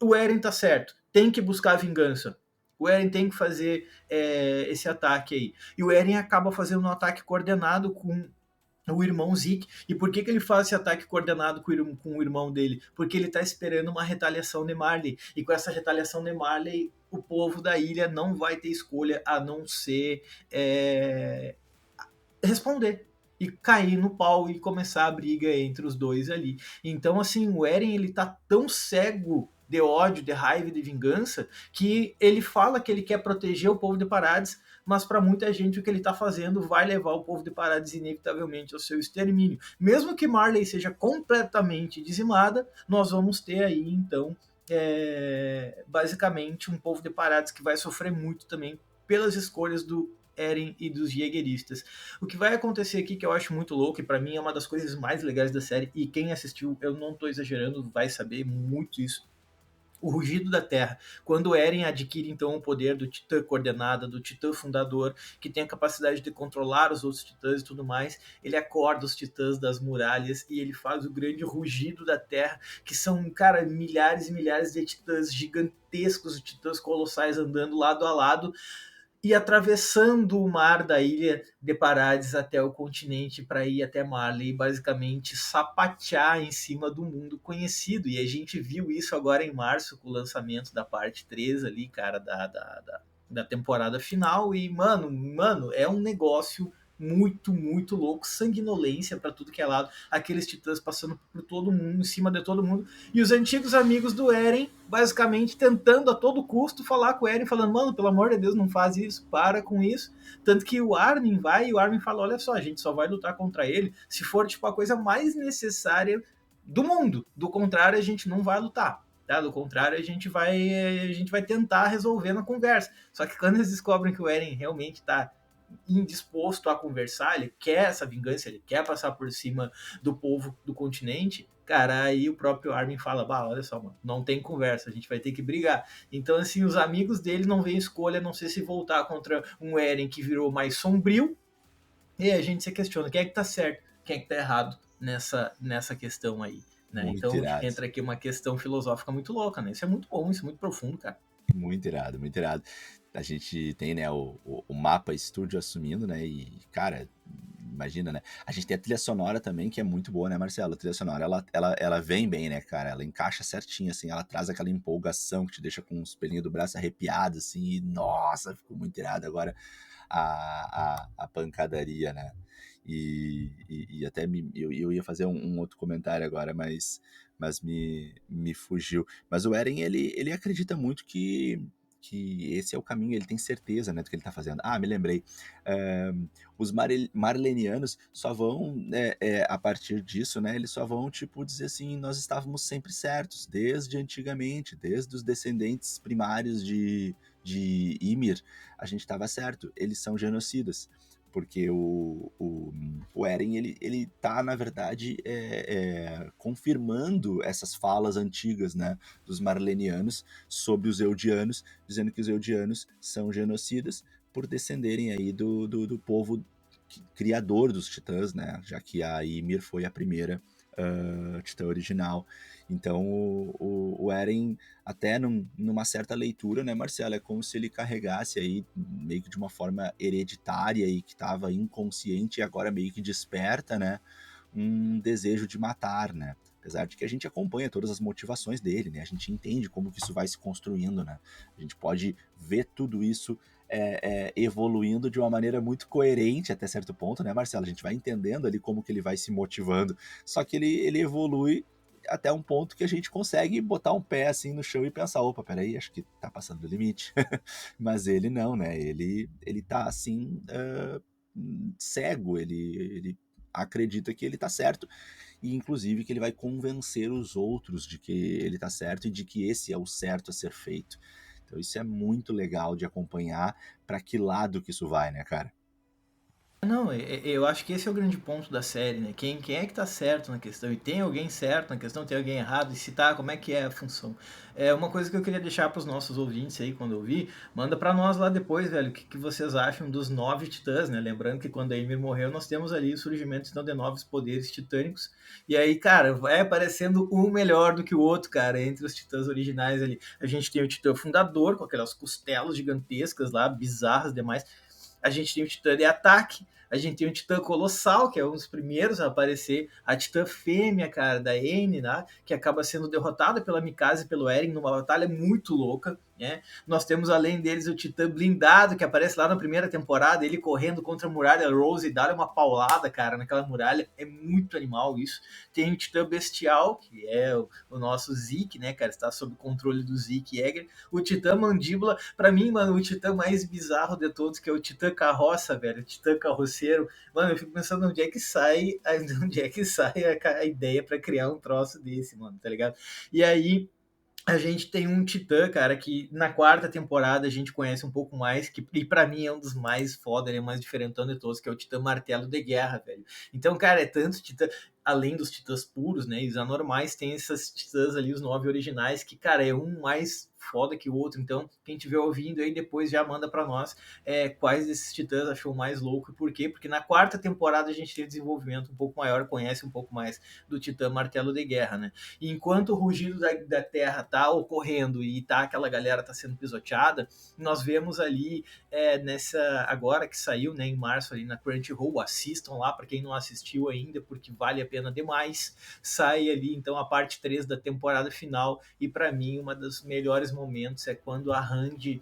o Eren tá certo, tem que buscar a vingança. O Eren tem que fazer esse ataque aí. E o Eren acaba fazendo um ataque coordenado com o irmão Zeke. E por que ele faz esse ataque coordenado com o irmão dele? Porque ele tá esperando uma retaliação de Marley. E com essa retaliação de Marley, o povo da ilha não vai ter escolha a não ser responder e cair no pau e começar a briga entre os dois ali. Então, assim, o Eren, ele tá tão cego de ódio, de raiva e de vingança, que ele fala que ele quer proteger o povo de Parades, mas para muita gente o que ele tá fazendo vai levar o povo de Parades inevitavelmente ao seu extermínio. Mesmo que Marley seja completamente dizimada, nós vamos ter aí, então, basicamente um povo de Parades que vai sofrer muito também pelas escolhas do Eren e dos Jägeristas. O que vai acontecer aqui, que eu acho muito louco, e pra mim é uma das coisas mais legais da série, e quem assistiu, eu não tô exagerando, vai saber muito isso. O rugido da terra. Quando Eren adquire então o poder do Titã Coordenada, do Titã Fundador, que tem a capacidade de controlar os outros titãs e tudo mais, ele acorda os titãs das muralhas e ele faz o grande rugido da terra, que são, cara, milhares e milhares de titãs gigantescos, titãs colossais andando lado a lado, e atravessando o mar da ilha de Parades até o continente para ir até Marley e basicamente sapatear em cima do mundo conhecido. E a gente viu isso agora em março com o lançamento da parte 3 ali, cara, da temporada final. E, mano, é um negócio muito, muito louco, sanguinolência para tudo que é lado, aqueles titãs passando por todo mundo, em cima de todo mundo, e os antigos amigos do Eren, basicamente tentando a todo custo falar com o Eren, falando, mano, pelo amor de Deus, não faz isso, para com isso, tanto que o Armin vai, e o Armin fala, olha só, a gente só vai lutar contra ele se for, tipo, a coisa mais necessária do mundo, do contrário, a gente não vai lutar. Tá? Do contrário, a gente vai tentar resolver na conversa. Só que quando eles descobrem que o Eren realmente está indisposto a conversar, ele quer essa vingança, ele quer passar por cima do povo do continente, cara, aí o próprio Armin fala, bah, olha só, mano, não tem conversa, a gente vai ter que brigar. Então, assim, os amigos dele não veem escolha, a não ser se voltar contra um Eren que virou mais sombrio, e a gente se questiona, quem é que tá certo, quem é que tá errado nessa questão aí, né? Muito Então, irado. entra aqui uma questão filosófica muito louca, né? Isso é muito bom, isso é muito profundo, cara. Muito irado, muito irado. A gente tem, né, o mapa estúdio assumindo, né? E, cara, imagina, né? A gente tem a trilha sonora também, que é muito boa, né, Marcelo? A trilha sonora, ela vem bem, né, cara? Ela encaixa certinho, assim, ela traz aquela empolgação que te deixa com os pelinhos do braço arrepiados, assim, e, nossa, ficou muito irado agora a pancadaria, né? E até eu ia fazer um outro comentário agora, mas me fugiu. Mas o Eren, ele acredita muito que esse é o caminho, ele tem certeza, né, do que ele tá fazendo. Ah, me lembrei. É, os marlenianos só vão, a partir disso, né, eles só vão, tipo, dizer assim, nós estávamos sempre certos, desde antigamente, desde os descendentes primários de Ymir, a gente estava certo, eles são genocidas. Porque o Eren, ele tá, na verdade, confirmando essas falas antigas, né, dos marlenianos sobre os Eldianos, dizendo que os Eldianos são genocidas por descenderem aí do povo criador dos Titãs, né, já que a Ymir foi a primeira Titã original. Então o Eren, até numa certa leitura, né, Marcelo, é como se ele carregasse aí meio que de uma forma hereditária e que estava inconsciente e agora meio que desperta, né, um desejo de matar, né? Apesar de que a gente acompanha todas as motivações dele, né? A gente entende como que isso vai se construindo, né? A gente pode ver tudo isso evoluindo de uma maneira muito coerente até certo ponto, né, Marcelo? A gente vai entendendo ali como que ele vai se motivando. Só que ele evolui até um ponto que a gente consegue botar um pé assim no chão e pensar, opa, peraí, acho que tá passando do limite. Mas ele não, né? Ele tá assim, cego, ele acredita que ele tá certo e inclusive que ele vai convencer os outros de que ele tá certo e de que esse é o certo a ser feito. Então isso é muito legal de acompanhar para que lado que isso vai, né, cara? Não, eu acho que esse é o grande ponto da série, né? Quem é que tá certo na questão? E tem alguém certo na questão, tem alguém errado? E se tá, como é que é a função? É uma coisa que eu queria deixar para os nossos ouvintes aí, quando eu vi, manda para nós lá depois, velho, o que vocês acham dos 9 titãs, né? Lembrando que quando a Ymir morreu, nós temos ali o surgimento então, de novos poderes titânicos. E aí, cara, vai aparecendo um melhor do que o outro, cara, entre os titãs originais ali. A gente tem o titã fundador, com aquelas costelas gigantescas lá, bizarras demais. A gente tem o Titã de ataque, a gente tem o Titã Colossal, que é um dos primeiros a aparecer, a Titã Fêmea, cara, da N, né, que acaba sendo derrotada pela Mikasa e pelo Eren numa batalha muito louca, né? Nós temos além deles o Titã Blindado, que aparece lá na primeira temporada, ele correndo contra a muralha Rose e dá uma paulada, cara, naquela muralha, é muito animal isso. Tem o Titã Bestial, que é o nosso Zeke, né, cara, está sob controle do Zeke Yeager. O Titã Mandíbula, pra mim, mano, o Titã mais bizarro de todos, que é o Titã Carroça, velho, o Titã Carroceiro. Mano, eu fico pensando onde é que sai, onde é que sai a ideia pra criar um troço desse, mano, tá ligado? E aí, a gente tem um Titã, cara, que na quarta temporada a gente conhece um pouco mais, que e pra mim é um dos mais foda, ele é mais diferentão de todos, que é o Titã Martelo de Guerra, velho. Então, cara, é tanto Titã, além dos Titãs puros, né, e os anormais, tem esses Titãs ali, os 9 originais, que, cara, é um mais foda que o outro. Então, quem estiver ouvindo aí, depois já manda para nós quais desses titãs achou mais louco e por quê. Porque na quarta temporada a gente tem desenvolvimento um pouco maior, conhece um pouco mais do Titã Martelo de Guerra, né? E enquanto o rugido da Terra tá ocorrendo e tá aquela galera tá sendo pisoteada, nós vemos ali nessa agora que saiu, né, em março ali na Crunchyroll, assistam lá para quem não assistiu ainda, porque vale a pena demais. Sai ali então a parte 3 da temporada final e para mim uma dos melhores momentos é quando a Randy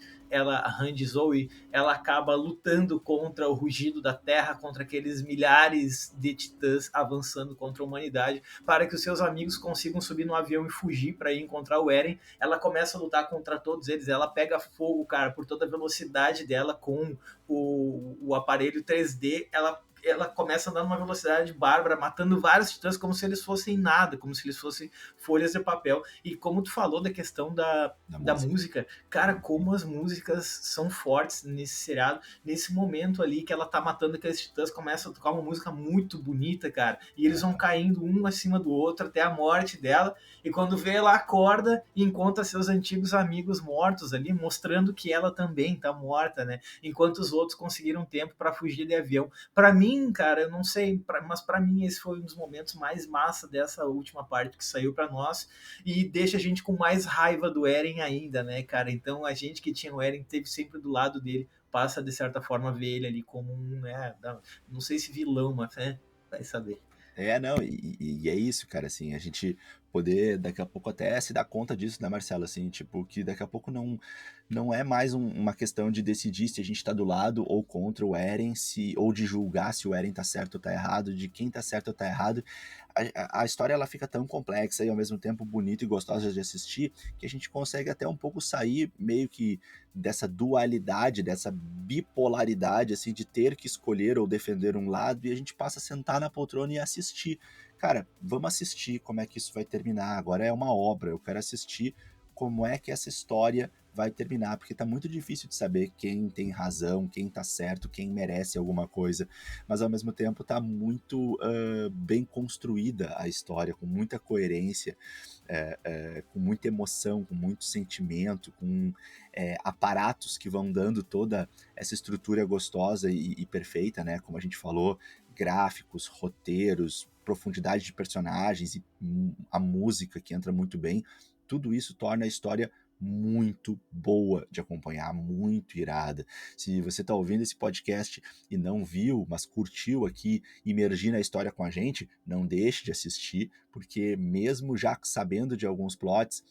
Zoe, ela acaba lutando contra o rugido da Terra, contra aqueles milhares de titãs avançando contra a humanidade, para que os seus amigos consigam subir no avião e fugir para ir encontrar o Eren. Ela começa a lutar contra todos eles, ela pega fogo, cara, por toda a velocidade dela com o aparelho 3D, ela começa a andar numa velocidade bárbara, matando vários titãs como se eles fossem nada, como se eles fossem folhas de papel. E como tu falou da questão da música, cara, como as músicas são fortes nesse seriado, nesse momento ali que ela tá matando aqueles titãs, começa a tocar uma música muito bonita, cara, e eles vão caindo um acima do outro até a morte dela, e quando vê, ela acorda e encontra seus antigos amigos mortos ali, mostrando que ela também tá morta, né, enquanto os outros conseguiram tempo para fugir de avião. Para mim, cara, eu não sei, mas para mim esse foi um dos momentos mais massa dessa última parte que saiu para nós, e deixa a gente com mais raiva do Eren ainda, né, cara? Então a gente que tinha o Eren teve sempre do lado dele, passa de certa forma a ver ele ali como um, né, não sei se vilão, mas vai saber. Não, e é isso, cara, assim, a gente poder daqui a pouco até se dar conta disso, né, Marcelo, assim, tipo, que daqui a pouco não é mais uma questão de decidir se a gente tá do lado ou contra o Eren, ou de julgar se o Eren tá certo ou tá errado, de quem tá certo ou tá errado. A história, ela fica tão complexa e ao mesmo tempo bonita e gostosa de assistir, que a gente consegue até um pouco sair meio que dessa dualidade, dessa bipolaridade, assim, de ter que escolher ou defender um lado, e a gente passa a sentar na poltrona e assistir. Cara, vamos assistir como é que isso vai terminar. Agora é uma obra, eu quero assistir como é que essa história vai terminar, porque tá muito difícil de saber quem tem razão, quem tá certo, quem merece alguma coisa, mas ao mesmo tempo tá muito bem construída a história, com muita coerência, com muita emoção, com muito sentimento, com aparatos que vão dando toda essa estrutura gostosa e perfeita, né? Como a gente falou, gráficos, roteiros, profundidade de personagens e a música que entra muito bem, tudo isso torna a história muito boa de acompanhar, muito irada. Se você está ouvindo esse podcast e não viu, mas curtiu aqui, imergir na história com a gente, não deixe de assistir, porque mesmo já sabendo de alguns plots,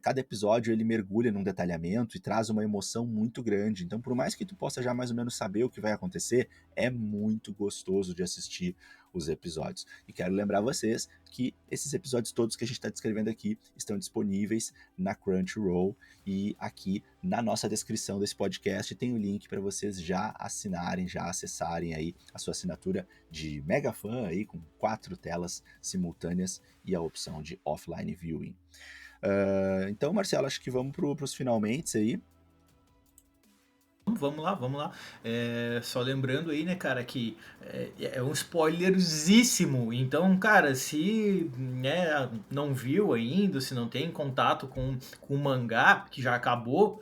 cada episódio ele mergulha num detalhamento e traz uma emoção muito grande. Então, por mais que tu possa já mais ou menos saber o que vai acontecer, é muito gostoso de assistir os episódios. E quero lembrar vocês que esses episódios todos que a gente está descrevendo aqui estão disponíveis na Crunchyroll, e aqui na nossa descrição desse podcast tem o link para vocês já assinarem, já acessarem aí a sua assinatura de mega fã aí, com 4 telas simultâneas e a opção de offline viewing. Então, Marcelo, acho que vamos para os finalmente aí. Vamos lá. Só lembrando aí, né, cara, que é um spoilerzíssimo. Então, cara, se não viu ainda, se não tem contato com o mangá, que já acabou,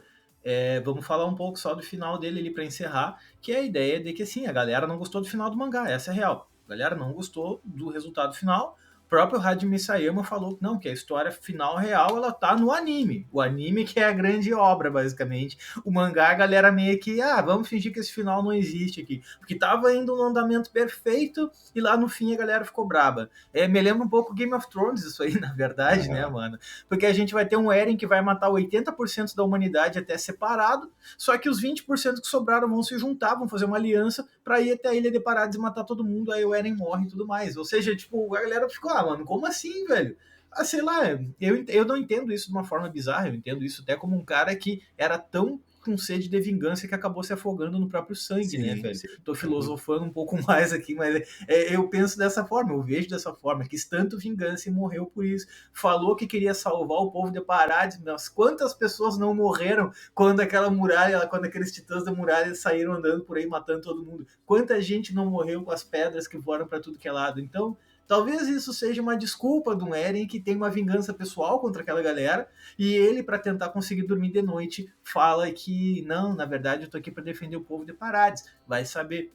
vamos falar um pouco só do final dele ali pra encerrar, que é a ideia de que, assim, a galera não gostou do final do mangá, essa é a real. A galera não gostou do resultado final. O próprio Hajime Isayama falou que não, que a história final real ela tá no anime. O anime que é a grande obra, basicamente. O mangá, a galera meio que, vamos fingir que esse final não existe aqui. Porque tava indo num andamento perfeito e lá no fim a galera ficou braba. Me lembra um pouco Game of Thrones isso aí, na verdade, né, mano? Porque a gente vai ter um Eren que vai matar 80% da humanidade até separado, só que os 20% que sobraram vão se juntar, vão fazer uma aliança pra ir até a Ilha de Parados e matar todo mundo, aí o Eren morre e tudo mais. Ou seja, tipo, a galera ficou, mano, como assim, velho? Sei lá, eu não entendo isso de uma forma bizarra, eu entendo isso até como um cara que era tão com sede de vingança que acabou se afogando no próprio sangue, sim, né, velho? Sim. Tô filosofando um pouco mais aqui, mas eu penso dessa forma, eu vejo dessa forma, quis tanto vingança e morreu por isso. Falou que queria salvar o povo de Parades, mas quantas pessoas não morreram quando aquela muralha, quando aqueles titãs da muralha saíram andando por aí matando todo mundo? Quanta gente não morreu com as pedras que voaram para tudo que é lado? Então Talvez isso seja uma desculpa de um Eren que tem uma vingança pessoal contra aquela galera, e ele, para tentar conseguir dormir de noite, fala que não, na verdade eu tô aqui para defender o povo de Parades. Vai saber.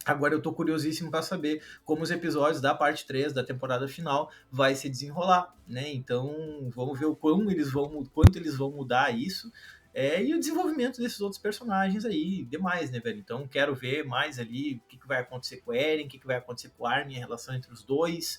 Agora eu tô curiosíssimo para saber como os episódios da parte 3 da temporada final vai se desenrolar, né? Então, vamos ver quanto eles vão mudar isso. E o desenvolvimento desses outros personagens aí, demais, né, velho? Então, quero ver mais ali o que vai acontecer com o Eren, o que vai acontecer com o Armin, a relação entre os dois.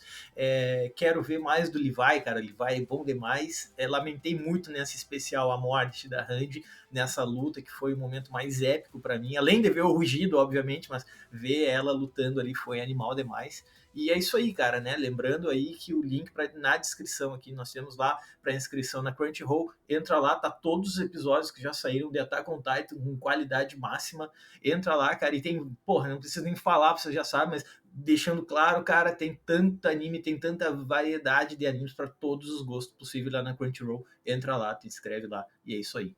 Quero ver mais do Levi, cara. Levi é bom demais. Lamentei muito nessa especial a morte da Randy, nessa luta, que foi o momento mais épico para mim. Além de ver o rugido, obviamente, mas ver ela lutando ali foi animal demais. E é isso aí, cara, né? Lembrando aí que o link na descrição aqui, nós temos lá para inscrição na Crunchyroll. Entra lá, tá todos os episódios que já saíram de Attack on Titan com qualidade máxima. Entra lá, cara, e tem, porra, não preciso nem falar, você já sabe, mas deixando claro, cara, tem tanto anime, tem tanta variedade de animes para todos os gostos possíveis lá na Crunchyroll. Entra lá, te inscreve lá, e é isso aí.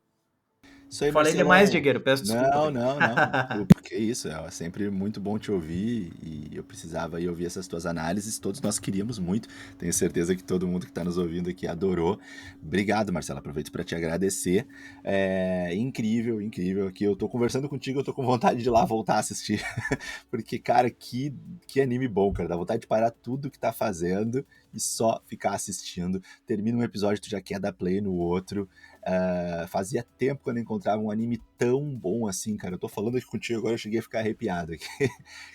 Isso aí, Falei demais, Marcelão. Diegueiro, peço desculpa, Não, velho. não, não. Desculpa, que isso. É sempre muito bom te ouvir e eu precisava aí ouvir essas tuas análises. Todos nós queríamos muito. Tenho certeza que todo mundo que está nos ouvindo aqui adorou. Obrigado, Marcelo. Aproveito para te agradecer. Incrível, incrível. Aqui eu tô conversando contigo, eu tô com vontade de ir lá voltar a assistir. Porque, cara, que anime bom, cara. Dá vontade de parar tudo que tá fazendo e só ficar assistindo. Termina um episódio, tu já quer dar play no outro. Fazia tempo que eu não encontrava um anime tão bom assim, cara. Eu tô falando aqui contigo agora, eu cheguei a ficar arrepiado aqui.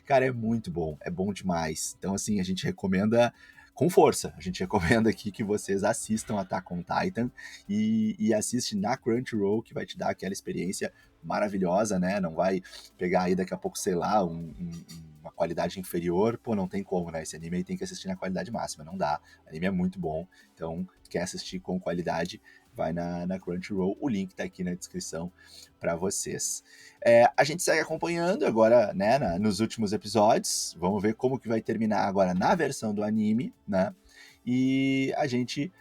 Cara, é muito bom, é bom demais. Então, assim, a gente recomenda com força. A gente recomenda aqui que vocês assistam Attack on Titan e assiste na Crunchyroll, que vai te dar aquela experiência maravilhosa, né? Não vai pegar aí daqui a pouco, sei lá, uma qualidade inferior. Pô, não tem como, né? Esse anime aí tem que assistir na qualidade máxima, não dá. O anime é muito bom, então quer assistir com qualidade, vai na Crunchyroll, o link tá aqui na descrição para vocês. A gente segue acompanhando agora, né, nos últimos episódios, vamos ver como que vai terminar agora na versão do anime, né, e a gente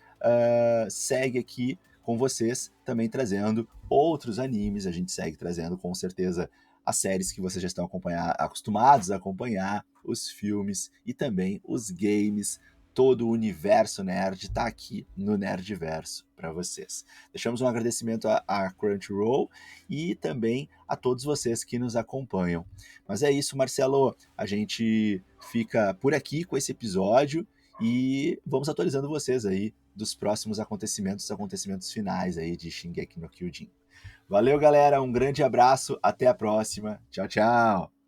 segue aqui com vocês também trazendo outros animes, a gente segue trazendo com certeza as séries que vocês já estão acostumados a acompanhar, os filmes e também os games. Todo o universo nerd está aqui no Nerdverso para vocês. Deixamos um agradecimento à Crunchyroll e também a todos vocês que nos acompanham. Mas é isso, Marcelo. A gente fica por aqui com esse episódio e vamos atualizando vocês aí dos próximos acontecimentos, os acontecimentos finais aí de Shingeki no Kyojin. Valeu, galera. Um grande abraço. Até a próxima. Tchau, tchau.